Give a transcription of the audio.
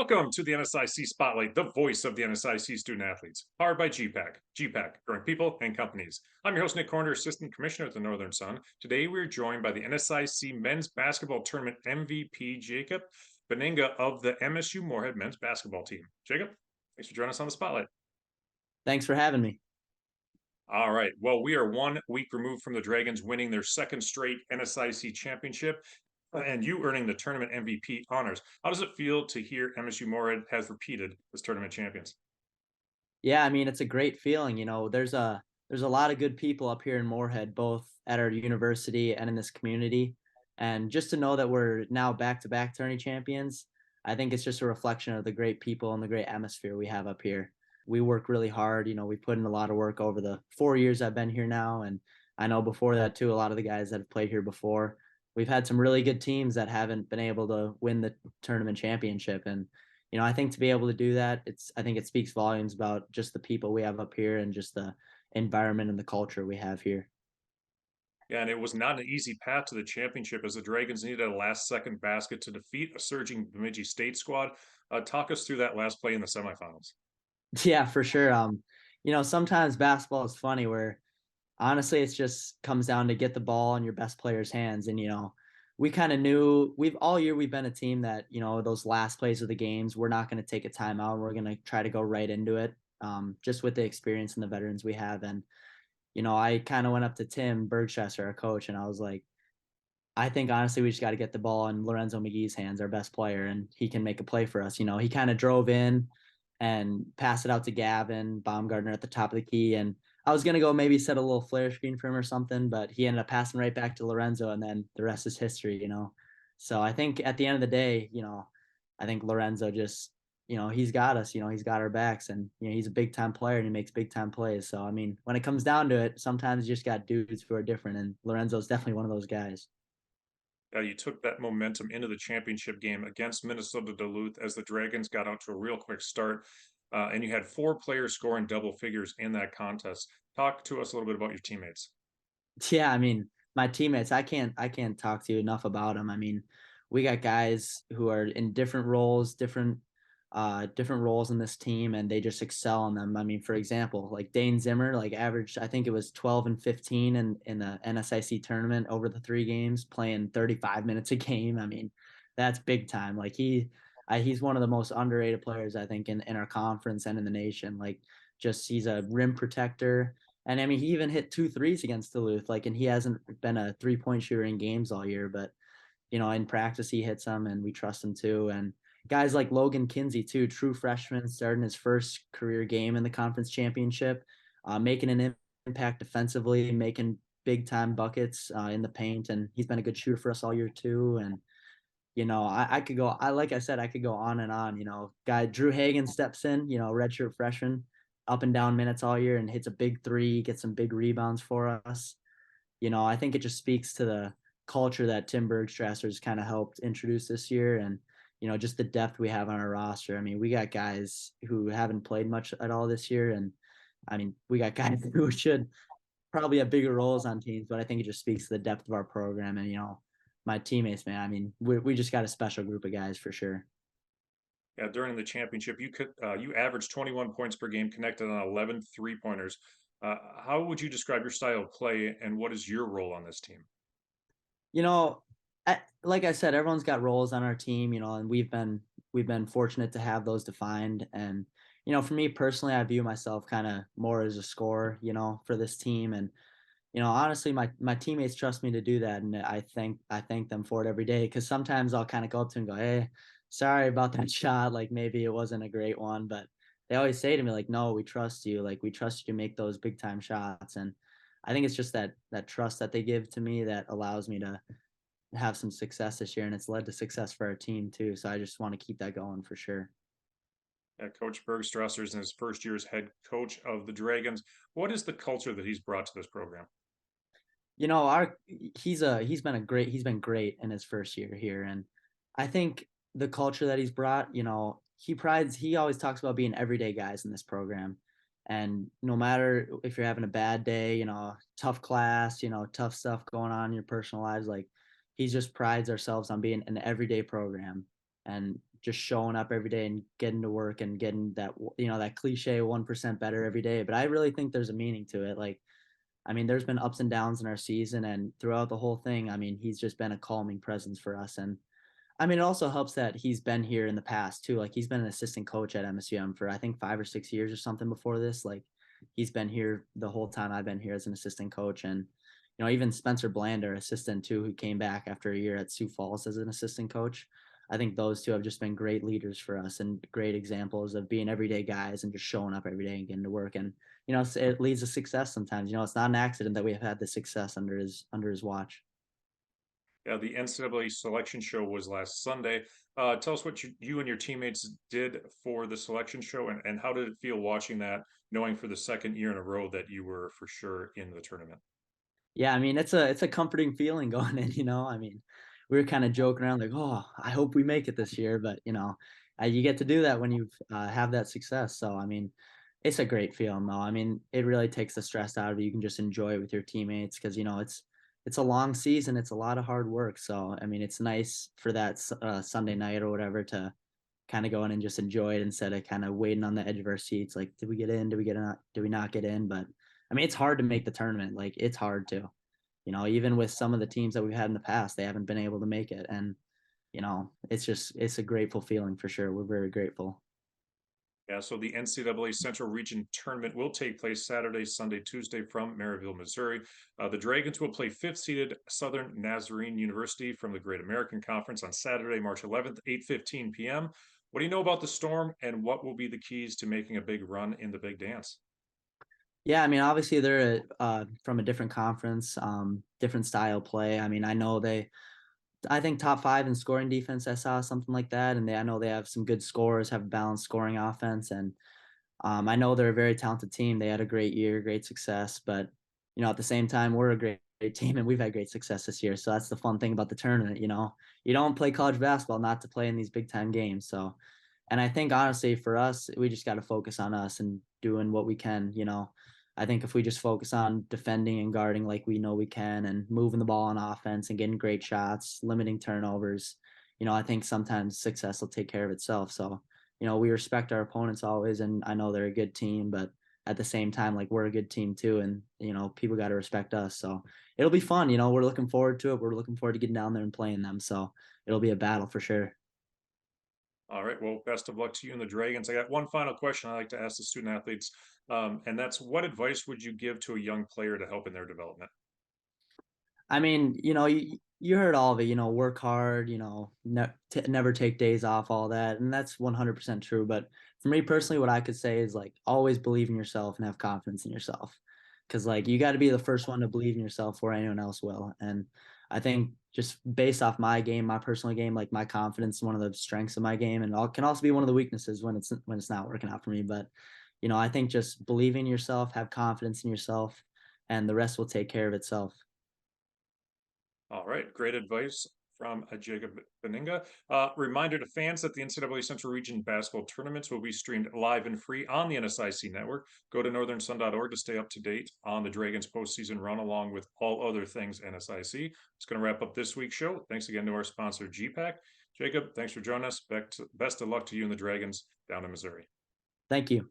Welcome to the NSIC Spotlight, the voice of the NSIC student athletes, powered by gpac. gpac, growing people and companies. I'm your host, Nick Corner, Assistant Commissioner at the Northern Sun. Today, we're joined by the NSIC Men's Basketball Tournament MVP, Jacob Beeninga of the MSU Moorhead men's basketball team. Jacob, thanks for joining us on the Spotlight. Thanks for having me. All right. Well, we are 1 week removed from the Dragons winning their second straight NSIC championship and you earning the tournament MVP honors. How does it feel to hear MSU Moorhead has repeated as tournament champions? Yeah, I mean, it's a great feeling. There's a lot of good people up here in Moorhead, both at our university and in this community. And just to know that we're now back-to-back tourney champions, I think it's just a reflection of the great people and the great atmosphere we have up here. We work really hard. We put in a lot of work over the 4 years I've been here now. And I know before that too, a lot of the guys that have played here before. We've had some really good teams that haven't been able to win the tournament championship. And I think to be able to do that, I think it speaks volumes about just the people we have up here and just the environment and the culture we have here. Yeah, and it was not an easy path to the championship as the Dragons needed a last-second basket to defeat a surging Bemidji State squad. Talk us through that last play in the semifinals. Yeah, for sure. Sometimes basketball is funny where honestly it's just comes down to get the ball in your best player's hands. And we kind of knew we've been a team that, those last plays of the games, we're not going to take a timeout. We're going to try to go right into it. Just with the experience and the veterans we have. And I kind of went up to Tim Bergstrasser, our coach, and I was like, I think honestly we just got to get the ball in Lorenzo McGee's hands, our best player, and he can make a play for us. He kind of drove in and passed it out to Gavin Baumgartner at the top of the key, and I was gonna go maybe set a little flare screen for him or something, but he ended up passing right back to Lorenzo, and then the rest is history. So I think at the end of the day, I think Lorenzo just he's got us. He's got our backs, and he's a big time player and he makes big time plays. So I mean, when it comes down to it, sometimes you just got dudes who are different, and Lorenzo's definitely one of those guys. You took that momentum into the championship game against Minnesota Duluth as the Dragons got out to a real quick start, and you had 4 players scoring double figures in that contest. Talk to us a little bit about your teammates. Yeah, I mean, my teammates, I can't talk to you enough about them. I mean, we got guys who are in different roles in this team, and they just excel in them. I mean, for example, like Dane Zimmer, like averaged, I think it was 12 and 15 in the NSIC tournament over the 3 games, playing 35 minutes a game. I mean, that's big time. Like he's one of the most underrated players, I think, in our conference and in the nation. Like, just he's a rim protector. And I mean, he even hit 2 threes against Duluth. Like, and he hasn't been a 3-point shooter in games all year, but in practice he hits them, and we trust him too. And guys like Logan Kinsey too, true freshman, starting his first career game in the conference championship, making an impact defensively, making big time buckets in the paint, and he's been a good shooter for us all year too. And I could go. Like I said, I could go on and on. Guy Drew Hagan steps in, redshirt freshman, up and down minutes all year, and hits a big three, gets some big rebounds for us. I think it just speaks to the culture that Tim Bergstrasser's kind of helped introduce this year, and just the depth we have on our roster. I mean, we got guys who haven't played much at all this year, and I mean, we got guys who should probably have bigger roles on teams, but I think it just speaks to the depth of our program. And my teammates, man, I mean, we just got a special group of guys for sure. Yeah, during the championship, you averaged 21 points per game, connected on 11 3-pointers. How would you describe your style of play, and what is your role on this team? you know, like I said, everyone's got roles on our team, and we've been fortunate to have those defined. And for me personally, I view myself kind of more as a scorer, for this team. And honestly, my teammates trust me to do that, and I thank them for it every day. Because sometimes I'll kind of go up to them and go, "Hey, sorry about that shot. Like, maybe it wasn't a great one," but they always say to me like, "No, we trust you. Like, we trust you to make those big time shots." And I think it's just that trust that they give to me that allows me to have some success this year, and it's led to success for our team too. So I just want to keep that going for sure. Coach Bergstrasser is in his first year as head coach of the Dragons. What is the culture that he's brought to this program? Our he's been great in his first year here, and I think the culture that he's brought, he always talks about being everyday guys in this program. And no matter if you're having a bad day, tough class, tough stuff going on in your personal lives, like, he just prides ourselves on being an everyday program. and just showing up every day and getting to work and getting that, that cliche 1% better every day. But I really think there's a meaning to it. Like, I mean, there's been ups and downs in our season, and throughout the whole thing, I mean, he's just been a calming presence for us. And I mean, it also helps that he's been here in the past too. Like, he's been an assistant coach at MSUM for I think 5 or 6 years or something before this. Like, he's been here the whole time I've been here as an assistant coach. And even Spencer Blander, assistant too, who came back after a year at Sioux Falls as an assistant coach. I think those two have just been great leaders for us and great examples of being everyday guys and just showing up every day and getting to work. And it leads to success sometimes. It's not an accident that we have had the success under his watch. Yeah, the NCAA selection show was last Sunday. Tell us what you and your teammates did for the selection show, and how did it feel watching that, knowing for the second year in a row that you were for sure in the tournament? Yeah, I mean, it's a comforting feeling going in. I mean, we were kind of joking around like, "Oh, I hope we make it this year," but you get to do that when you have that success. So, I mean, it's a great feeling though. I mean, it really takes the stress out of it. You can just enjoy it with your teammates because it's a long season. It's a lot of hard work. So, I mean, it's nice for that Sunday night or whatever to kind of go in and just enjoy it instead of kind of waiting on the edge of our seats. Like, did we get in? Did we get in? Did we not get in? But I mean, it's hard to make the tournament. Like, it's hard to. Even with some of the teams that we've had in the past, they haven't been able to make it. And, it's a grateful feeling for sure. We're very grateful. Yeah, so the NCAA Central Region Tournament will take place Saturday, Sunday, Tuesday from Maryville, Missouri. The Dragons will play fifth-seeded Southern Nazarene University from the Great American Conference on Saturday, March 11th, 8:15 p.m. What do you know about the Storm, and what will be the keys to making a big run in the Big Dance? Yeah, I mean, obviously they're from a different conference, different style play. I mean, I think top five in scoring defense. I saw something like that, and I know they have some good scorers, have a balanced scoring offense, and I know they're a very talented team. They had a great year, great success, but at the same time, we're a great team, and we've had great success this year. So that's the fun thing about the tournament. You don't play college basketball not to play in these big time games. So, and I think honestly for us, we just got to focus on us and doing what we can. I think if we just focus on defending and guarding like we know we can, and moving the ball on offense and getting great shots, limiting turnovers, I think sometimes success will take care of itself. So we respect our opponents always, and I know they're a good team, but at the same time, like, we're a good team too, and people got to respect us. So it'll be fun. We're looking forward to it. We're looking forward to getting down there and playing them. So it'll be a battle for sure. All right. Well, best of luck to you and the Dragons. I got one final question I like to ask the student athletes, and that's what advice would you give to a young player to help in their development? I mean, you heard all of it. Work hard. Never take days off. All that, and that's 100% true. But for me personally, what I could say is, like, always believe in yourself and have confidence in yourself, because like you got to be the first one to believe in yourself before anyone else will. And I think just based off my game, my personal game, like, my confidence is one of the strengths of my game, and can also be one of the weaknesses when it's not working out for me. But I think just believe in yourself, have confidence in yourself, and the rest will take care of itself. All right, great advice from Jacob Beeninga. Reminder to fans that the NCAA Central Region basketball tournaments will be streamed live and free on the NSIC network. Go to northernsun.org to stay up to date on the Dragons postseason run, along with all other things NSIC. It's going to wrap up this week's show. Thanks again to our sponsor, gpac. Jacob, thanks for joining us. Best of luck to you and the Dragons down in Missouri. Thank you.